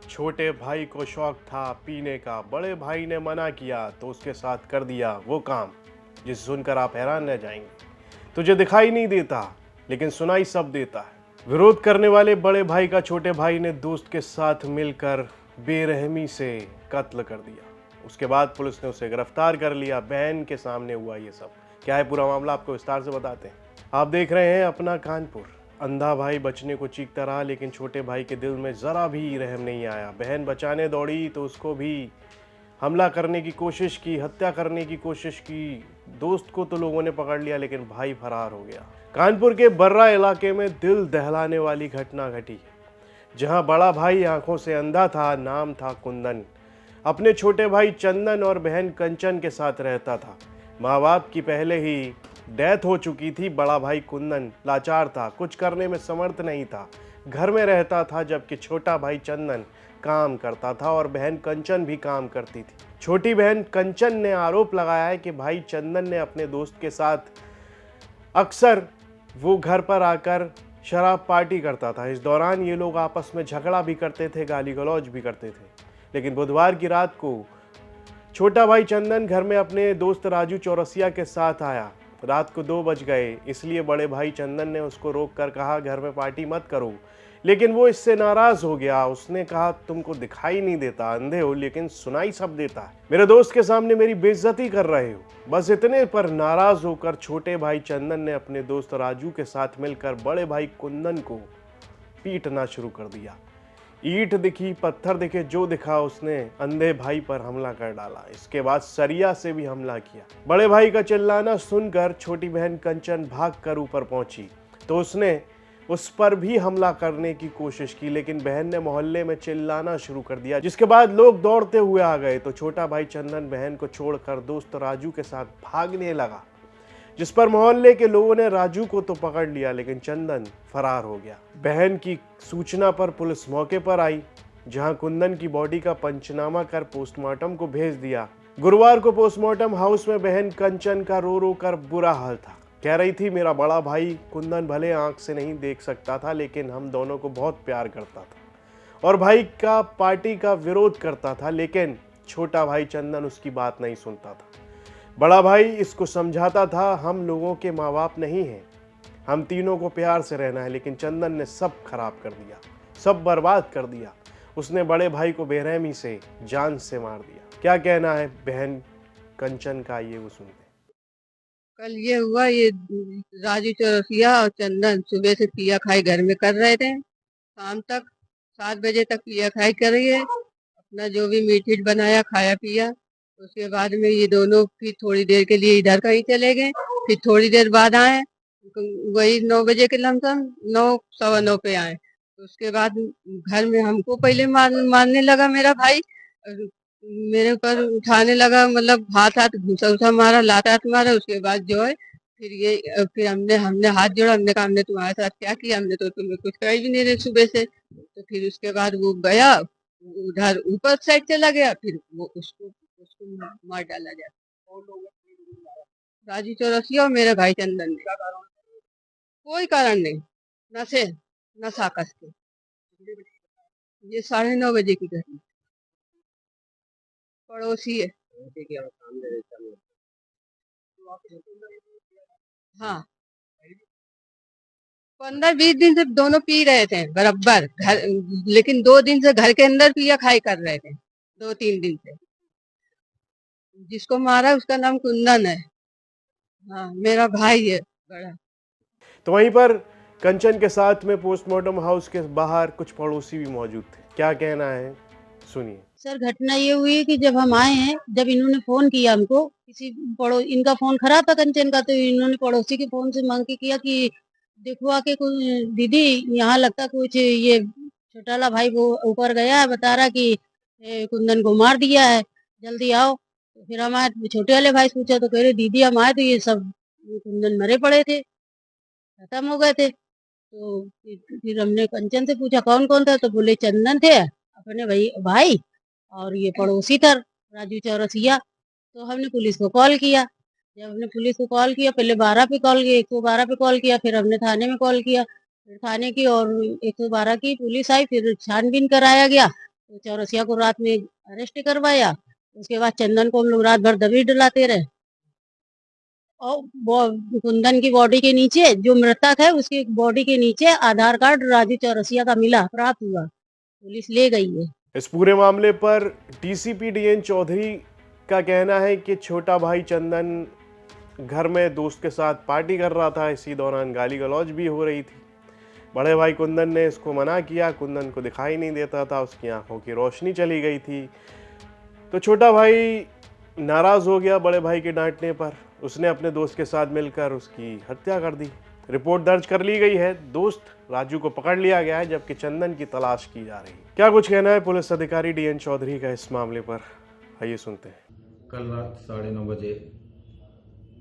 छोटे भाई को शौक था पीने का, बड़े भाई ने मना किया तो उसके साथ कर दिया वो काम जिसे सुनकर आप हैरान रह जाएंगे। तुझे दिखाई नहीं देता लेकिन सुनाई सब देता है। विरोध करने वाले बड़े भाई का छोटे भाई ने दोस्त के साथ मिलकर बेरहमी से कत्ल कर दिया। उसके बाद पुलिस ने उसे गिरफ्तार कर लिया। बहन के सामने हुआ ये सब। क्या है पूरा मामला, आपको विस्तार से बताते हैं। आप देख रहे हैं अपना कानपुर। अंधा भाई बचने को चीखता रहा लेकिन छोटे भाई के दिल में जरा भी रहम नहीं आया। बहन बचाने दौड़ी तो उसको भी हमला करने की कोशिश की, हत्या करने की कोशिश की। दोस्त को तो लोगों ने पकड़ लिया लेकिन भाई फरार हो गया। कानपुर के बर्रा इलाके में दिल दहलाने वाली घटना घटी, जहां बड़ा भाई आंखों से अंधा था। नाम था कुंदन। अपने छोटे भाई चंदन और बहन कंचन के साथ रहता था। माँ बाप की पहले ही डेथ हो चुकी थी। बड़ा भाई कुंदन लाचार था, कुछ करने में समर्थ नहीं था। घर में रहता था जबकि छोटा भाई चंदन काम करता था और बहन कंचन भी काम करती थी। छोटी बहन कंचन ने आरोप लगाया है कि भाई चंदन ने अपने दोस्त के साथ अक्सर वो घर पर आकर शराब पार्टी करता था। इस दौरान ये लोग आपस में झगड़ा भी करते थे, गाली गलौज भी करते थे। लेकिन बुधवार की रात को छोटा भाई चंदन घर में अपने दोस्त राजू चौरसिया के साथ आया। रात को 2 बज गए, इसलिए बड़े भाई चंदन ने उसको रोक कर कहा घर में पार्टी मत करो, लेकिन वो इससे नाराज हो गया। उसने कहा तुमको दिखाई नहीं देता, अंधे हो लेकिन सुनाई सब देता है। मेरे दोस्त के सामने मेरी बेइज्जती कर रहे हो। बस इतने पर नाराज होकर छोटे भाई चंदन ने अपने दोस्त राजू के साथ मिलकर बड़े भाई कुंदन को पीटना शुरू कर दिया। ईंट दिखी, पत्थर दिखे, जो दिखा उसने अंधे भाई पर हमला कर डाला। इसके बाद सरिया से भी हमला किया। बड़े भाई का चिल्लाना सुनकर छोटी बहन कंचन भागकर ऊपर पहुंची तो उसने उस पर भी हमला करने की कोशिश की, लेकिन बहन ने मोहल्ले में चिल्लाना शुरू कर दिया, जिसके बाद लोग दौड़ते हुए आ गए तो छोटा भाई चंदन बहन को छोड़कर दोस्त राजू के साथ भागने लगा, जिस पर मोहल्ले के लोगों ने राजू को तो पकड़ लिया लेकिन चंदन फरार हो गया। बहन की सूचना पर पुलिस मौके पर आई, जहां कुंदन की बॉडी का पंचनामा कर पोस्टमार्टम को भेज दिया। गुरुवार को पोस्टमार्टम हाउस में बहन कंचन का रो रो कर बुरा हाल था। कह रही थी मेरा बड़ा भाई कुंदन भले आंख से नहीं देख सकता था लेकिन हम दोनों को बहुत प्यार करता था और भाई का पार्टी का विरोध करता था, लेकिन छोटा भाई चंदन उसकी बात नहीं सुनता था। बड़ा भाई इसको समझाता था हम लोगों के माँ बाप नहीं हैं, हम तीनों को प्यार से रहना है, लेकिन चंदन ने सब खराब कर दिया, सब बर्बाद कर दिया। उसने बड़े भाई को बेरहमी से जान से मार दिया। क्या कहना है बहन कंचन का, ये वो सुनते हैं। कल ये हुआ, ये राजू चौरसिया और चंदन सुबह से पिया खाई घर में कर रहे थे। शाम तक 7 बजे तक पिया खाई करिए, अपना जो भी मीठ ईट बनाया खाया पिया। उसके बाद में ये दोनों फिर थोड़ी देर के लिए इधर कहीं चले गए, फिर थोड़ी देर बाद आए, वही 9 बजे के लमसम 9 सवा 9 पे आए। उसके बाद घर में हमको पहले मारने लगा मेरा भाई, और मेरे ऊपर उठाने लगा, मतलब हाथ हाथ घुसा उसा मारा, लात हाथ मारा। उसके बाद जो है फिर ये फिर हमने हमने हाथ जोड़ा, हमने कहा हमने तुम्हारे साथ क्या किया, हमने तो तुम्हें कुछ कही भी नहीं रहे सुबह से। तो फिर उसके बाद वो गया उधर ऊपर साइड चला गया, फिर वो उसको उसको मार डाला जाए। राजू चौरसिया और मेरे भाई चंदन ने। कोई कारण नहीं, नशे, नशा कस के। ये 9:30 की घटना, पड़ोसी है। हाँ, 15-20 दिन से दोनों पी रहे थे बराबर घर, लेकिन 2 दिन से घर के अंदर पिया खाई कर रहे थे, 2-3 दिन से। जिसको मारा उसका नाम कुंदन है। हाँ, मेरा भाई है बड़ा। तो वहीं पर कंचन के साथ में पोस्टमार्टम हाउस के बाहर कुछ पड़ोसी भी मौजूद थे। क्या कहना है, सुनिए। सर घटना ये हुई है कि जब हम आए हैं, जब इन्होंने फोन किया हमको, किसी इनका फोन खराब था कंचन का, तो इन्होंने पड़ोसी के फोन से मांग के किया कि देखो आके कुछ दीदी, यहाँ लगता कुछ ये छोटाला भाई वो ऊपर गया है, बता रहा कि कुंदन को मार दिया है, जल्दी आओ। तो फिर हम आए, छोटे वाले भाई से पूछा तो कह रहे दीदी हम आए तो ये सब कुंदन मरे पड़े थे, खत्म हो गए थे। तो फिर हमने कंचन से पूछा कौन कौन था, तो बोले चंदन थे अपने भाई भाई, और ये पड़ोसी था राजू चौरसिया। तो हमने पुलिस को कॉल किया। जब हमने पुलिस को कॉल किया, पहले 12 पे कॉल किया, 112 पे कॉल किया, फिर हमने थाने में कॉल किया, फिर थाने की और 112 की पुलिस आई, फिर छानबीन कराया गया। तो चौरसिया को रात में अरेस्ट करवाया। उसके बाद चंदन को हम लोग रात भर दबी डलाते रहे। और कुंदन की बॉडी के नीचे, जो मृतक है उसकी बॉडी के नीचे आधार कार्ड राजू चौरसिया का मिला, प्राप्त हुआ। पुलिस ले गई है। इस पूरे मामले पर डीसीपी डीएन चौधरी का कहना है कि छोटा भाई चंदन घर में दोस्त के साथ पार्टी कर रहा था। इसी दौरान गाली गलौज भी हो रही थी। बड़े भाई कुंदन ने इसको मना किया। कुंदन को दिखाई नहीं देता था, उसकी आंखों की रोशनी चली गई थी। तो छोटा भाई नाराज हो गया बड़े भाई के डांटने पर। उसने अपने दोस्त के साथ मिलकर उसकी हत्या कर दी। रिपोर्ट दर्ज कर ली गई है। दोस्त राजू को पकड़ लिया गया है, जबकि चंदन की तलाश की जा रही है। क्या कुछ कहना है पुलिस अधिकारी डीएन चौधरी का इस मामले पर, आइए सुनते हैं। कल रात 9:30 बजे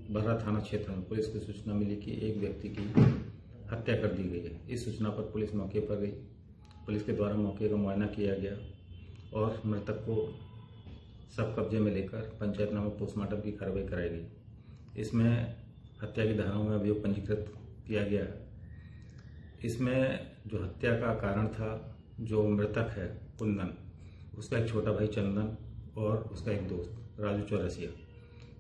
बर्रा थाना क्षेत्र में पुलिस को सूचना मिली कि एक व्यक्ति की हत्या कर दी गई है। इस सूचना पर पुलिस मौके पर गई। पुलिस के द्वारा मौके का मुआयना किया गया और मृतक को सब कब्जे में लेकर पंचायतनामा पोस्टमार्टम की कार्रवाई कराई गई। इसमें हत्या की धाराओं में अभियोग पंजीकृत किया गया। इसमें जो हत्या का कारण था, जो मृतक है कुंदन, उसका एक छोटा भाई चंदन और उसका एक दोस्त राजू चौरसिया,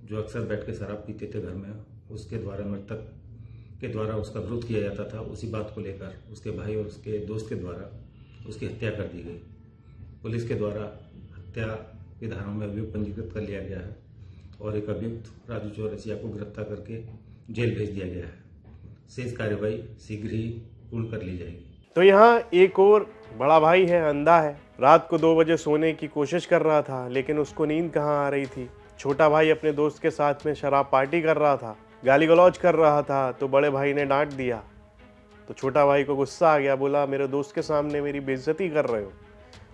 जो अक्सर बैठ के शराब पीते थे घर में, उसके द्वारा मृतक के द्वारा उसका विरोध किया जाता था। उसी बात को लेकर उसके भाई और उसके दोस्त के द्वारा उसकी हत्या कर दी गई। पुलिस के द्वारा हत्या की धाराओं में अभियोग पंजीकृत कर लिया गया है और एक अभियुक्त राजू चौरसिया को गिरफ्तार करके जेल भेज दिया गया है। शेष कार्रवाई शीघ्र ही पूर्ण कर ली जाएगी। तो यहाँ एक और बड़ा भाई है, अंधा है। रात को 2 बजे सोने की कोशिश कर रहा था, लेकिन उसको नींद कहाँ आ रही थी। छोटा भाई अपने दोस्त के साथ में शराब पार्टी कर रहा था, गाली गलौज कर रहा था, तो बड़े भाई ने डांट दिया। तो छोटा भाई को गुस्सा आ गया, बोला मेरे दोस्त के सामने मेरी बेइज्जती कर रहे हो।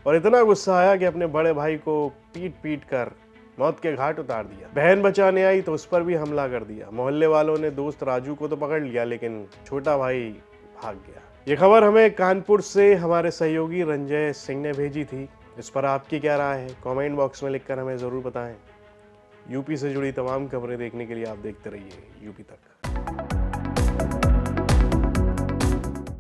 और इतना गुस्सा आया कि अपने बड़े भाई को पीट पीट कर मौत के घाट उतार दिया। बहन बचाने आई तो उस पर भी हमला कर दिया। मोहल्ले वालों ने दोस्त राजू को तो पकड़ लिया, लेकिन छोटा भाई भाग गया। ये खबर हमें कानपुर से हमारे सहयोगी रंजय सिंह ने भेजी थी। इस पर आपकी क्या राय है, कमेंट बॉक्स में लिखकर हमें ज़रूर बताएं। यूपी से जुड़ी तमाम खबरें देखने के लिए आप देखते रहिए यूपी तक।